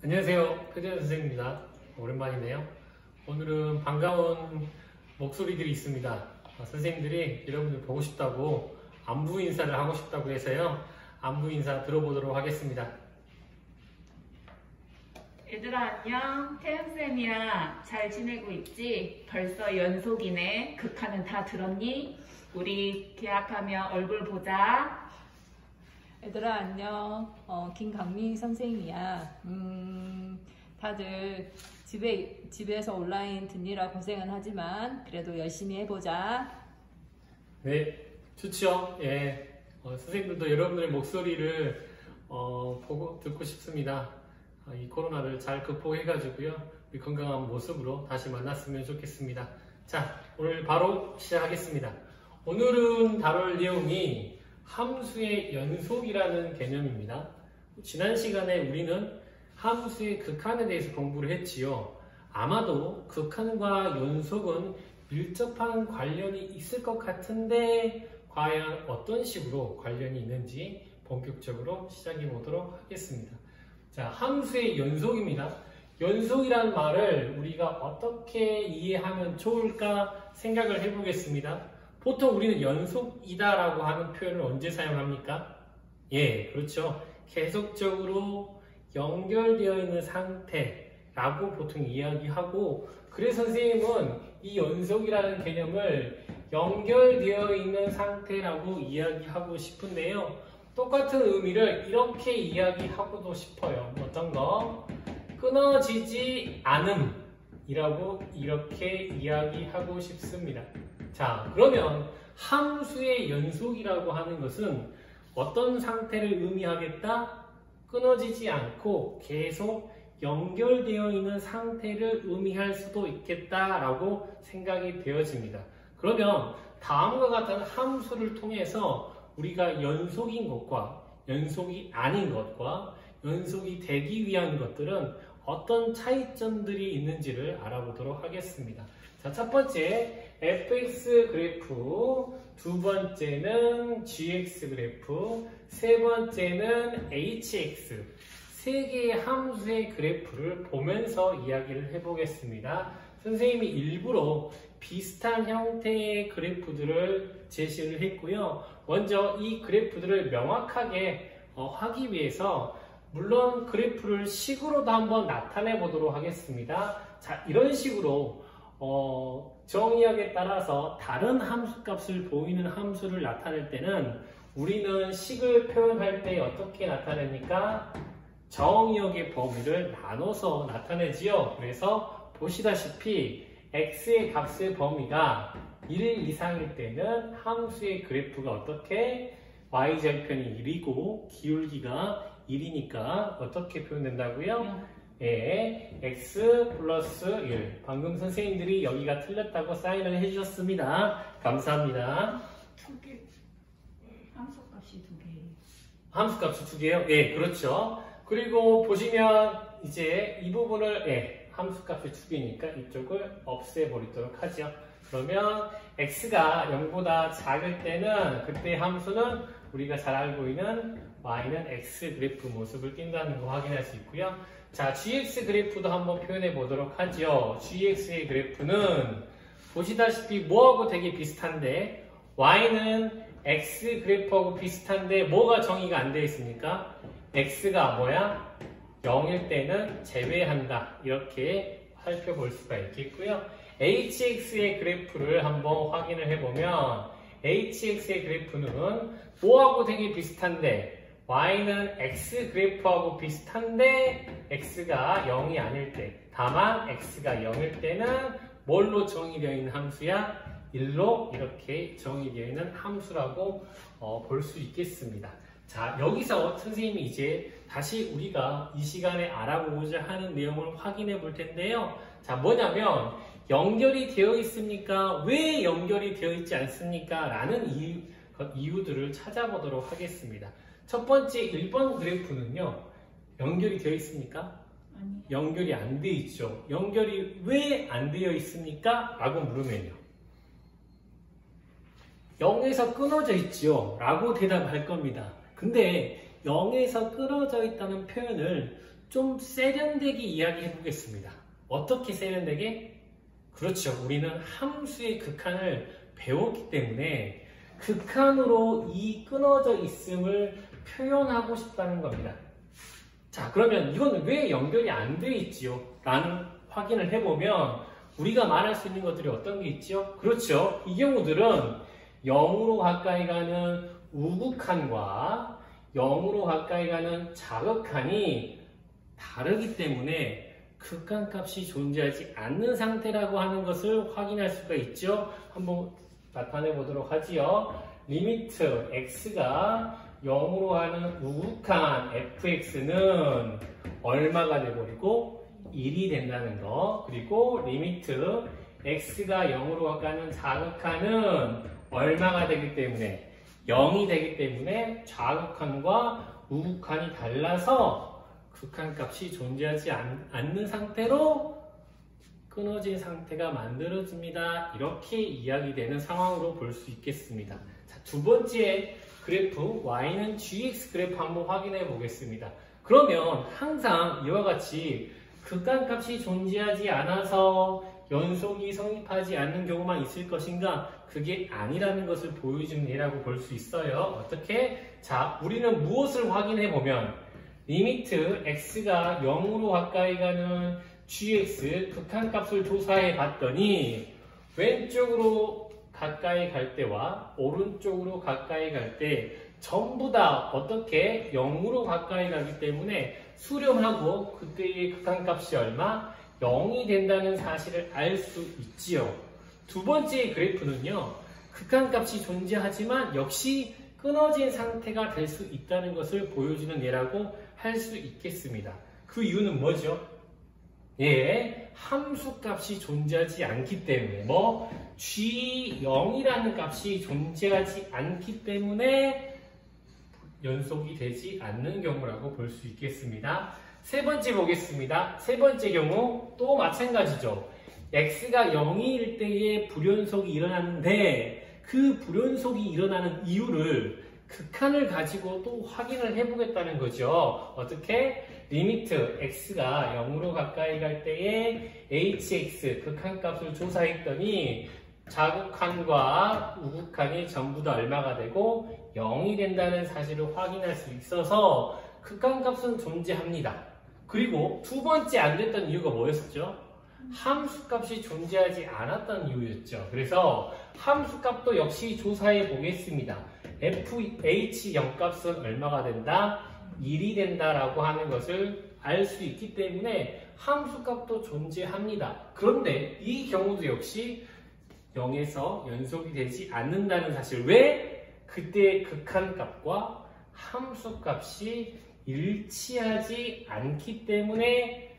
안녕하세요. 표재현 선생님입니다. 오랜만이네요. 오늘은 반가운 목소리들이 있습니다. 선생님들이 여러분들 보고 싶다고 안부 인사를 하고 싶다고 해서요. 안부 인사 들어보도록 하겠습니다. 얘들아 안녕. 태연쌤이야. 잘 지내고 있지? 벌써 연속이네. 극한은 다 들었니? 우리 계약하면 얼굴 보자. 얘들아 안녕. 김강민 선생이야. 다들 집에서 온라인 듣느라 고생은 하지만 그래도 열심히 해보자. 네, 좋죠. 예, 선생님들도 여러분들의 목소리를 보고 듣고 싶습니다. 이 코로나를 잘 극복해가지고요. 우리 건강한 모습으로 다시 만났으면 좋겠습니다. 자, 오늘 바로 시작하겠습니다. 오늘은 다룰 내용이 함수의 연속이라는 개념입니다. 지난 시간에 우리는 함수의 극한에 대해서 공부를 했지요. 아마도 극한과 연속은 밀접한 관련이 있을 것 같은데 과연 어떤 식으로 관련이 있는지 본격적으로 시작해 보도록 하겠습니다. 자, 함수의 연속입니다. 연속이라는 말을 우리가 어떻게 이해하면 좋을까 생각을 해보겠습니다. 보통 우리는 연속이다라고 하는 표현을 언제 사용합니까? 예, 그렇죠. 계속적으로 연결되어 있는 상태라고 보통 이야기하고, 그래서 선생님은 이 연속이라는 개념을 연결되어 있는 상태라고 이야기하고 싶은데요. 똑같은 의미를 이렇게 이야기하고도 싶어요. 어떤 거? 끊어지지 않음이라고 이렇게 이야기하고 싶습니다. 자, 그러면 함수의 연속이라고 하는 것은 어떤 상태를 의미하겠다? 끊어지지 않고 계속 연결되어 있는 상태를 의미할 수도 있겠다라고 생각이 되어집니다. 그러면 다음과 같은 함수를 통해서 우리가 연속인 것과 연속이 아닌 것과 연속이 되기 위한 것들은 어떤 차이점들이 있는지를 알아보도록 하겠습니다. 자, 첫 번째 fx 그래프, 두 번째는 gx 그래프, 세 번째는 hx, 세 개의 함수의 그래프를 보면서 이야기를 해보겠습니다. 선생님이 일부러 비슷한 형태의 그래프들을 제시를 했고요. 먼저 이 그래프들을 명확하게 하기 위해서 물론 그래프를 식으로도 한번 나타내 보도록 하겠습니다. 자, 이런 식으로 정의역에 따라서 다른 함수값을 보이는 함수를 나타낼 때는 우리는 식을 표현할 때 어떻게 나타냅니까? 정의역의 범위를 나눠서 나타내지요. 그래서 보시다시피 x의 값의 범위가 1 이상일 때는 함수의 그래프가 어떻게? y절편이 1이고 기울기가 1이니까 어떻게 표현된다고요? 예, x 플러스 1. 방금 선생님들이 여기가 틀렸다고 사인을 해주셨습니다. 감사합니다. 두 개. 함수값이 두 개. 함수값이 두 개요? 예, 그렇죠. 그리고 보시면 이제 이 부분을 함수값이 두 개니까 이쪽을 없애버리도록 하죠. 그러면 x가 0보다 작을 때는 그때 함수는 우리가 잘 알고 있는 y는 x 그래프 모습을 띈다는 거 확인할 수 있고요. 자, gx 그래프도 한번 표현해 보도록 하죠. gx의 그래프는 보시다시피 뭐하고 되게 비슷한데 y는 x 그래프하고 비슷한데 뭐가 정의가 안 되어 있습니까? x가 뭐야? 0일 때는 제외한다. 이렇게 살펴볼 수가 있겠고요. hx의 그래프를 한번 확인을 해보면 hx의 그래프는 뭐하고 되게 비슷한데 y는 x 그래프하고 비슷한데 x가 0이 아닐 때, 다만 x가 0일 때는 뭘로 정의되어 있는 함수야? 1로 이렇게 정의되어 있는 함수라고 볼 수 있겠습니다. 자, 여기서 선생님이 이제 다시 우리가 이 시간에 알아보고자 하는 내용을 확인해 볼 텐데요. 자, 뭐냐면 연결이 되어 있습니까? 왜 연결이 되어 있지 않습니까? 라는 이유들을 찾아보도록 하겠습니다. 첫 번째 1번 그래프는요. 연결이 되어 있습니까? 아니요. 연결이 안 되어 있죠. 연결이 왜 안 되어 있습니까? 라고 물으면요. 0에서 끊어져 있지요. 라고 대답할 겁니다. 근데 0에서 끊어져 있다는 표현을 좀 세련되게 이야기해 보겠습니다. 어떻게 세련되게? 그렇죠. 우리는 함수의 극한을 배웠기 때문에 극한으로 이 끊어져 있음을 표현하고 싶다는 겁니다. 자, 그러면 이건 왜 연결이 안 돼 있지요? 라는 확인을 해보면 우리가 말할 수 있는 것들이 어떤 게 있죠? 그렇죠. 이 경우들은 0으로 가까이 가는 우극한과 0으로 가까이 가는 자극한이 다르기 때문에 극한값이 존재하지 않는 상태라고 하는 것을 확인할 수가 있죠. 한번 나타내 보도록 하지요. 리미트 x가 0으로 가는 우극한 fx는 얼마가 돼버리고 1이 된다는 거. 그리고 리미트 x가 0으로 가까이 자극한은 얼마가 되기 때문에 0이 되기 때문에 좌극한과 우극한이 달라서 극한값이 존재하지 않는 상태로 끊어진 상태가 만들어집니다. 이렇게 이야기되는 상황으로 볼 수 있겠습니다. 자, 두 번째 그래프 y는 gx 그래프 한번 확인해 보겠습니다. 그러면 항상 이와 같이 극한값이 존재하지 않아서 연속이 성립하지 않는 경우만 있을 것인가? 그게 아니라는 것을 보여주는 예라고 볼 수 있어요. 어떻게? 자, 우리는 무엇을 확인해 보면 리미트 x가 0으로 가까이 가는 gx 극한값을 조사해 봤더니 왼쪽으로 가까이 갈 때와 오른쪽으로 가까이 갈 때 전부 다 어떻게 0으로 가까이 가기 때문에 수렴하고 그때의 극한값이 얼마? 0이 된다는 사실을 알 수 있지요. 두 번째 그래프는요. 극한값이 존재하지만 역시 끊어진 상태가 될 수 있다는 것을 보여주는 예라고 할 수 있겠습니다. 그 이유는 뭐죠? 예, 함수값이 존재하지 않기 때문에 g0이라는 값이 존재하지 않기 때문에 연속이 되지 않는 경우라고 볼 수 있겠습니다. 세 번째 보겠습니다. 세 번째 경우 또 마찬가지죠. x가 0일 때에 불연속이 일어나는데 그 불연속이 일어나는 이유를 극한을 가지고 또 확인을 해보겠다는 거죠. 어떻게? 리미트 x가 0으로 가까이 갈 때에 hx 극한값을 조사했더니 자극한과 우극한이 전부 다 얼마가 되고 0이 된다는 사실을 확인할 수 있어서 극한값은 존재합니다. 그리고 두 번째 안 됐던 이유가 뭐였었죠? 함수값이 존재하지 않았던 이유였죠. 그래서 함수값도 역시 조사해 보겠습니다. fh0 값은 얼마가 된다? 1이 된다라고 하는 것을 알 수 있기 때문에 함수값도 존재합니다. 그런데 이 경우도 역시 0에서 연속이 되지 않는다는 사실. 왜? 그때의 극한값과 함수값이 일치하지 않기 때문에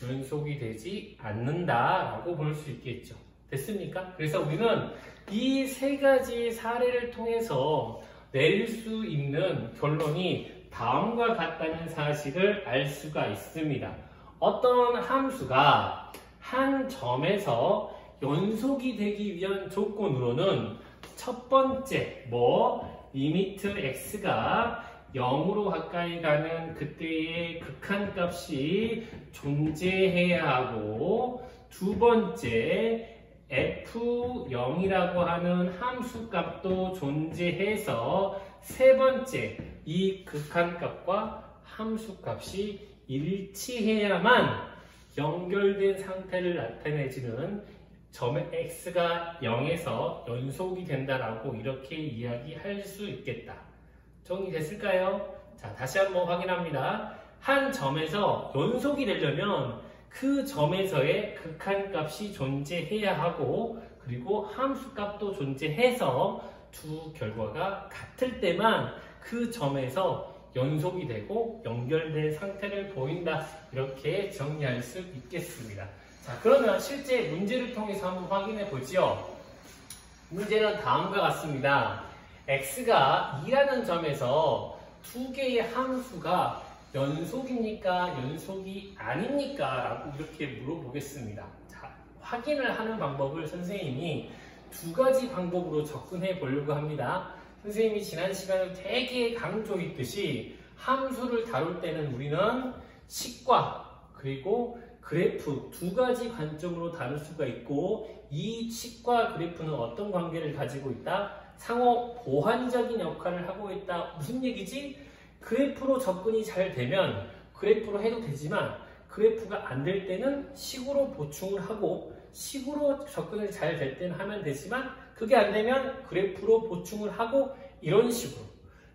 연속이 되지 않는다라고 볼 수 있겠죠. 됐습니까? 그래서 우리는 이 세 가지 사례를 통해서 내릴 수 있는 결론이 다음과 같다는 사실을 알 수가 있습니다. 어떤 함수가 한 점에서 연속이 되기 위한 조건으로는 첫 번째, 리미트 x가 0으로 가까이 가는 그때의 극한값이 존재해야 하고, 두 번째, f0이라고 하는 함수값도 존재해서, 세 번째, 이 극한값과 함수값이 일치해야만 연결된 상태를 나타내지는 점의 x가 0에서 연속이 된다라고 이렇게 이야기할 수 있겠다. 정리됐을까요? 자, 다시 한번 확인합니다. 한 점에서 연속이 되려면 그 점에서의 극한값이 존재해야 하고, 그리고 함수값도 존재해서 두 결과가 같을 때만 그 점에서 연속이 되고 연결된 상태를 보인다. 이렇게 정리할 수 있겠습니다. 자, 그러면 실제 문제를 통해서 한번 확인해 보죠. 문제는 다음과 같습니다. x가 2라는 점에서 두 개의 함수가 연속입니까? 연속이 아닙니까? 라고 이렇게 물어보겠습니다. 자, 확인을 하는 방법을 선생님이 두 가지 방법으로 접근해 보려고 합니다. 선생님이 지난 시간에 되게 강조했듯이 함수를 다룰 때는 우리는 식과 그리고 그래프 두 가지 관점으로 다룰 수가 있고 이 식과 그래프는 어떤 관계를 가지고 있다? 상호 보완적인 역할을 하고 있다. 무슨 얘기지? 그래프로 접근이 잘 되면 그래프로 해도 되지만 그래프가 안 될 때는 식으로 보충을 하고 식으로 접근이 잘 될 때는 하면 되지만 그게 안 되면 그래프로 보충을 하고 이런 식으로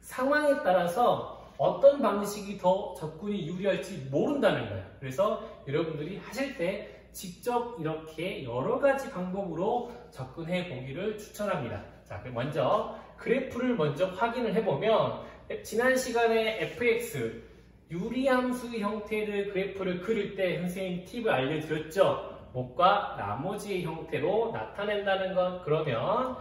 상황에 따라서 어떤 방식이 더 접근이 유리할지 모른다는 거예요. 그래서 여러분들이 하실 때 직접 이렇게 여러 가지 방법으로 접근해 보기를 추천합니다. 자, 그럼 먼저 그래프를 먼저 확인을 해보면 지난 시간에 fx 유리함수 형태의 그래프를 그릴 때 선생님 팁을 알려드렸죠. 목과 나머지의 형태로 나타낸다는 것. 그러면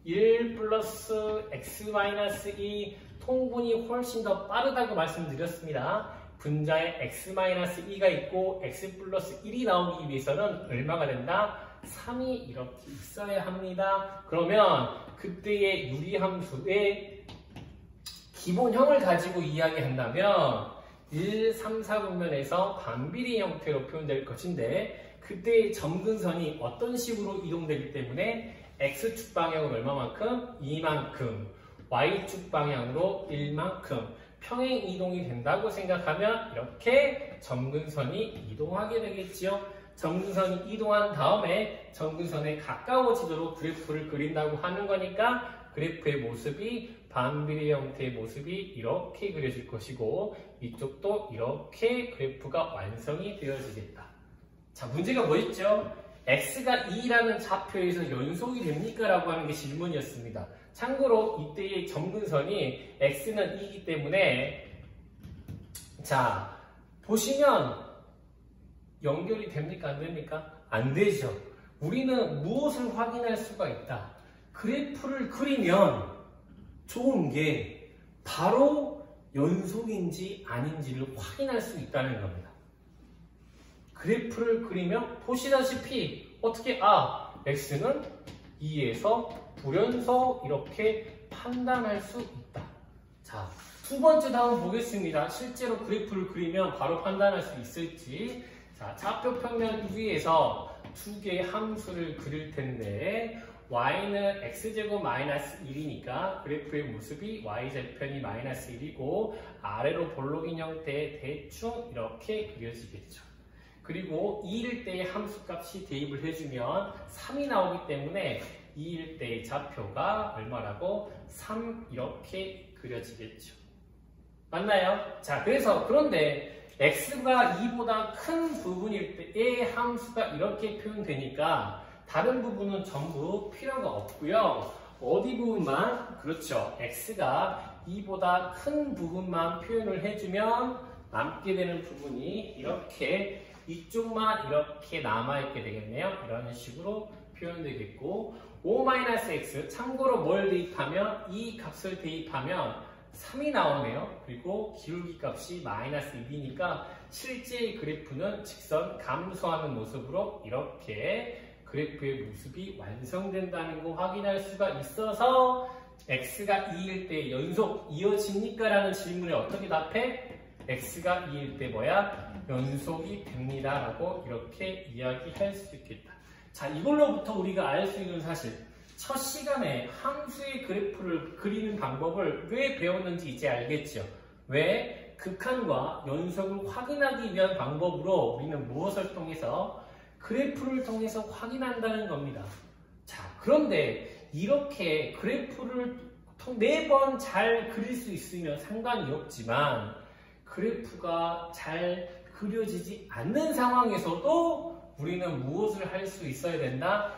1 플러스 x-2 통분이 훨씬 더 빠르다고 말씀드렸습니다. 분자에 x-2가 있고 x 플러스 1이 나오기 위해서는 얼마가 된다? 3이 이렇게 있어야 합니다. 그러면 그때의 유리함수의 기본형을 가지고 이야기한다면 1, 3, 4분면에서 반비례 형태로 표현될 것인데 그때의 점근선이 어떤 식으로 이동되기 때문에 x축 방향으로 얼마만큼? 2만큼 y축 방향으로 1만큼 평행 이동이 된다고 생각하면 이렇게 점근선이 이동하게 되겠지요. 점근선이 이동한 다음에 점근선에 가까워지도록 그래프를 그린다고 하는 거니까 그래프의 모습이 반비례 형태의 모습이 이렇게 그려질 것이고 이쪽도 이렇게 그래프가 완성이 되어지겠다. 자, 문제가 뭐였죠? x가 2라는 좌표에서 연속이 됩니까? 라고 하는 게 질문이었습니다. 참고로 이때의 점근선이 x는 2이기 때문에 자, 보시면 연결이 됩니까? 안 됩니까? 안 되죠. 우리는 무엇을 확인할 수가 있다? 그래프를 그리면 좋은 게 바로 연속인지 아닌지를 확인할 수 있다는 겁니다. 그래프를 그리면 보시다시피 어떻게 x는 2에서 불연속 이렇게 판단할 수 있다. 자, 두 번째 다음 보겠습니다. 실제로 그래프를 그리면 바로 판단할 수 있을지. 자, 좌표 평면 위에서 두 개의 함수를 그릴 텐데 y는 x제곱 마이너스 1이니까 그래프의 모습이 y절편이 마이너스 1이고 아래로 볼록인 형태의 대충 이렇게 그려지겠죠. 그리고 2일 때의 함수값이 대입을 해주면 3이 나오기 때문에 2일 때의 좌표가 얼마라고? 3 이렇게 그려지겠죠. 맞나요? 자, 그런데 x가 2보다 큰 부분일 때의 함수가 이렇게 표현되니까 다른 부분은 전부 필요가 없고요. 어디 부분만? 그렇죠. x가 2보다 큰 부분만 표현을 해주면 남게 되는 부분이 이렇게 이쪽만 이렇게 남아있게 되겠네요. 이런 식으로 표현되겠고 5-x 참고로 뭘 대입하면 이 값을 대입하면 3이 나오네요. 그리고 기울기 값이 마이너스 1이니까 실제의 그래프는 직선 감소하는 모습으로 이렇게 그래프의 모습이 완성된다는 거 확인할 수가 있어서 x가 2일 때 연속 이어집니까? 라는 질문에 어떻게 답해? x가 2일 때 뭐야? 연속이 됩니다. 라고 이렇게 이야기할 수 있겠다. 자, 이걸로부터 우리가 알 수 있는 사실. 첫 시간에 함수의 그래프를 그리는 방법을 왜 배웠는지 이제 알겠죠? 왜? 극한과 연속을 확인하기 위한 방법으로 우리는 무엇을 통해서? 그래프를 통해서 확인한다는 겁니다. 자, 그런데 이렇게 그래프를 매번 잘 그릴 수 있으면 상관이 없지만 그래프가 잘 그려지지 않는 상황에서도 우리는 무엇을 할 수 있어야 된다?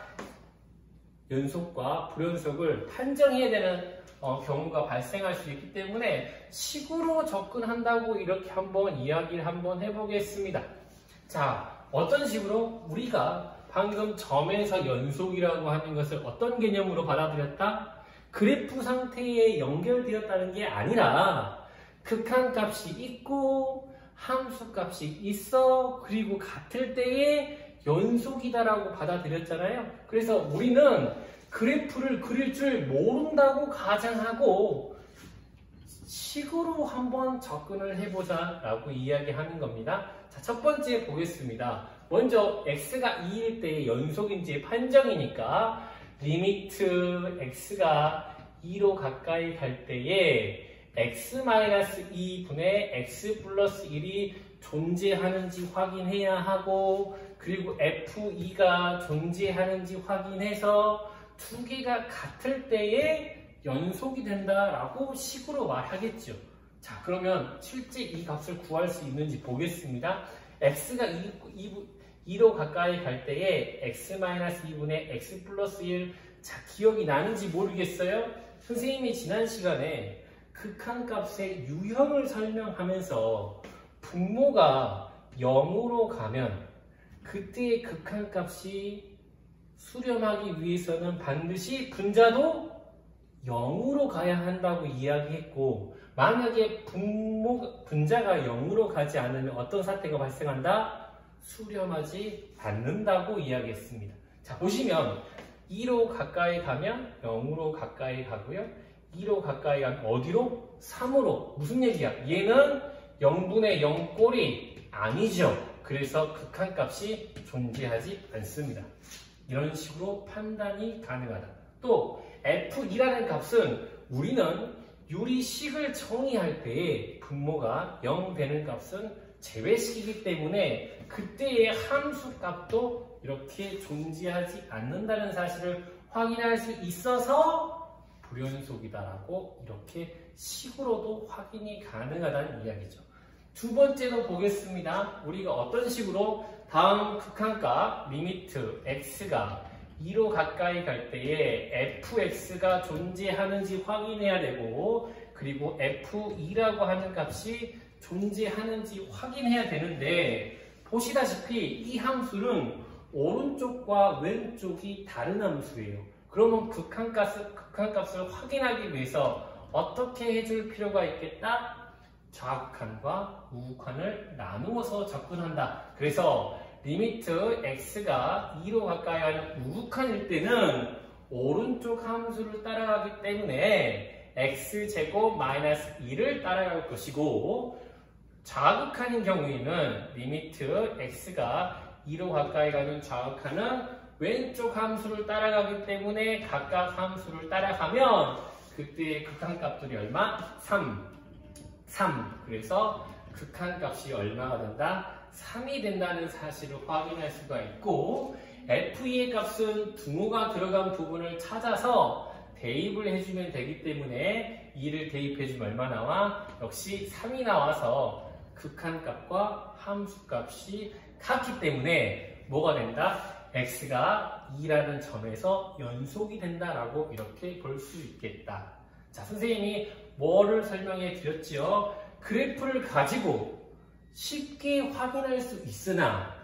연속과 불연속을 판정해야 되는 경우가 발생할 수 있기 때문에 식으로 접근한다고 이렇게 한번 이야기를 한번 해보겠습니다. 자, 어떤 식으로? 우리가 방금 점에서 연속이라고 하는 것을 어떤 개념으로 받아들였다? 그래프 상태에 연결되었다는 게 아니라 극한값이 있고 함수값이 있어 그리고 같을 때에 연속이다라고 받아들였잖아요. 그래서 우리는 그래프를 그릴 줄 모른다고 가정하고 식으로 한번 접근을 해보자 라고 이야기하는 겁니다. 자, 첫 번째 보겠습니다. 먼저 x가 2일 때의 연속인지 판정이니까 리미트 x가 2로 가까이 갈 때에 x-2분의 x 플러스 1이 존재하는지 확인해야 하고, 그리고 f2가 존재하는지 확인해서 두 개가 같을 때에 연속이 된다라고 식으로 말하겠죠. 자, 그러면 실제 이 값을 구할 수 있는지 보겠습니다. x가 2로 가까이 갈 때에 x-2분의 x 플러스 1. 자, 기억이 나는지 모르겠어요? 선생님이 지난 시간에 극한값의 유형을 설명하면서 분모가 0으로 가면 그때의 극한값이 수렴하기 위해서는 반드시 분자도 0으로 가야 한다고 이야기했고, 만약에 분자가 0으로 가지 않으면 어떤 사태가 발생한다? 수렴하지 않는다고 이야기했습니다. 자, 보시면 2로 가까이 가면 0으로 가까이 가고요. 2로 가까이 가면 어디로? 3으로. 무슨 얘기야? 얘는 0분의 0 꼴이 아니죠. 그래서 극한값이 존재하지 않습니다. 이런 식으로 판단이 가능하다. 또 f2라는 값은 우리는 유리식을 정의할 때에 분모가 0 되는 값은 제외식이기 때문에 그때의 함수 값도 이렇게 존재하지 않는다는 사실을 확인할 수 있어서 불연속이다라고 이렇게 식으로도 확인이 가능하다는 이야기죠. 두 번째로 보겠습니다. 우리가 어떤 식으로 다음 극한값 리미트 x가 2로 가까이 갈 때에 fx가 존재하는지 확인해야 되고, 그리고 f2라고 하는 값이 존재하는지 확인해야 되는데, 보시다시피 이 함수는 오른쪽과 왼쪽이 다른 함수예요. 그러면 극한값을 확인하기 위해서 어떻게 해줄 필요가 있겠다? 좌극한과 우극한을 나누어서 접근한다. 그래서 리미트 x가 2로 가까이 하는 우극한일 때는 오른쪽 함수를 따라가기 때문에 x제곱 마이너스 2를 따라갈 것이고, 좌극한인 경우에는 리미트 x가 2로 가까이 가는 좌극한은 왼쪽 함수를 따라가기 때문에 각각 함수를 따라가면 그때의 극한값들이 얼마? 3. 그래서 극한값이 얼마가 된다? 3이 된다는 사실을 확인할 수가 있고, f2의 값은 등호가 들어간 부분을 찾아서 대입을 해주면 되기 때문에 2를 대입해주면 얼마 나와? 역시 3이 나와서 극한값과 함수값이 같기 때문에 뭐가 된다? x가 2라는 점에서 연속이 된다라고 이렇게 볼 수 있겠다. 자, 선생님이 뭐를 설명해 드렸지요? 그래프를 가지고 쉽게 확인할 수 있으나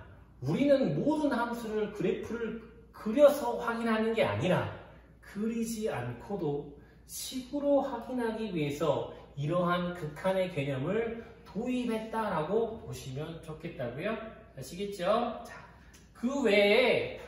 우리는 모든 함수를 그래프를 그려서 확인하는 게 아니라 그리지 않고도 식으로 확인하기 위해서 이러한 극한의 개념을 도입했다라고 보시면 좋겠다고요? 아시겠죠? 자, 그 외에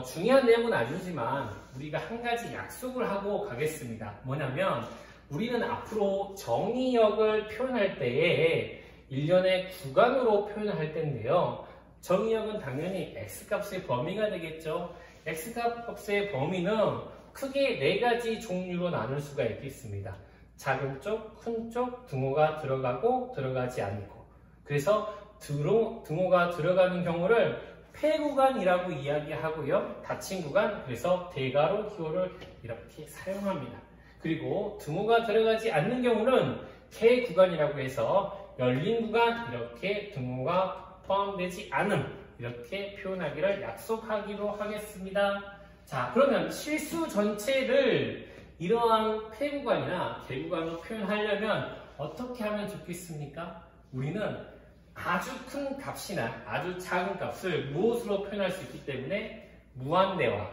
중요한 내용은 아니지만 우리가 한 가지 약속을 하고 가겠습니다. 뭐냐면 우리는 앞으로 정의역을 표현할 때에 일련의 구간으로 표현할 텐데요. 정의역은 당연히 x값의 범위가 되겠죠. x값의 범위는 크게 4가지 종류로 나눌 수가 있겠습니다. 작은 쪽, 큰 쪽, 등호가 들어가고 들어가지 않고. 그래서 등호가 들어가는 경우를 폐구간이라고 이야기하고요. 닫힌 구간, 그래서 대괄호 기호를 이렇게 사용합니다. 그리고 등호가 들어가지 않는 경우는 개구간이라고 해서 열린 구간, 이렇게 등호가 포함되지 않음, 이렇게 표현하기를 약속하기로 하겠습니다. 자, 그러면 실수 전체를 이러한 폐구간이나 개구간으로 표현하려면 어떻게 하면 좋겠습니까? 우리는 아주 큰 값이나 아주 작은 값을 무엇으로 표현할 수 있기 때문에 무한대와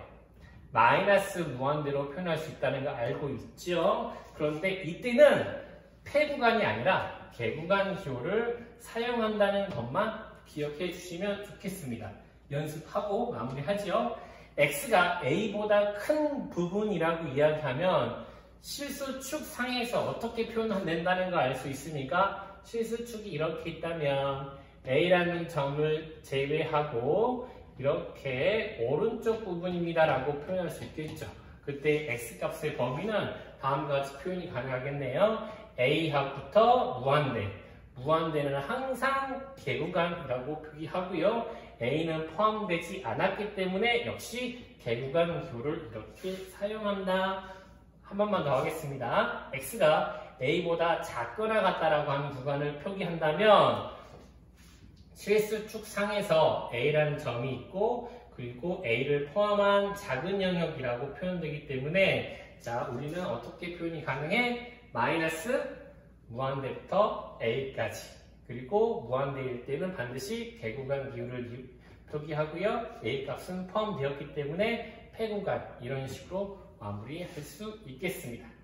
마이너스 무한대로 표현할 수 있다는 걸 알고 있죠. 그런데 이때는 폐구간이 아니라 개구간 기호를 사용한다는 것만 기억해 주시면 좋겠습니다. 연습하고 마무리하죠. x가 a보다 큰 부분이라고 이야기하면 실수축 상에서 어떻게 표현된다는 걸 알 수 있으니까 실수축이 이렇게 있다면 A라는 점을 제외하고 이렇게 오른쪽 부분입니다 라고 표현할 수 있겠죠. 그때 X값의 범위는 다음과 같이 표현이 가능하겠네요. A하고부터 무한대. 무한대는 항상 개구간이라고 표기하고요. A는 포함되지 않았기 때문에 역시 개구간 기호를 이렇게 사용한다. 한 번만 더 하겠습니다. X가 A보다 작거나 같다라고 하는 구간을 표기한다면 실수축 상에서 A라는 점이 있고 그리고 A를 포함한 작은 영역이라고 표현되기 때문에 자 우리는 어떻게 표현이 가능해? 마이너스 무한대부터 A까지 그리고 무한대일 때는 반드시 개구간 기호를 표기하고요. A 값은 포함되었기 때문에 폐구간 이런 식으로 마무리할 수 있겠습니다.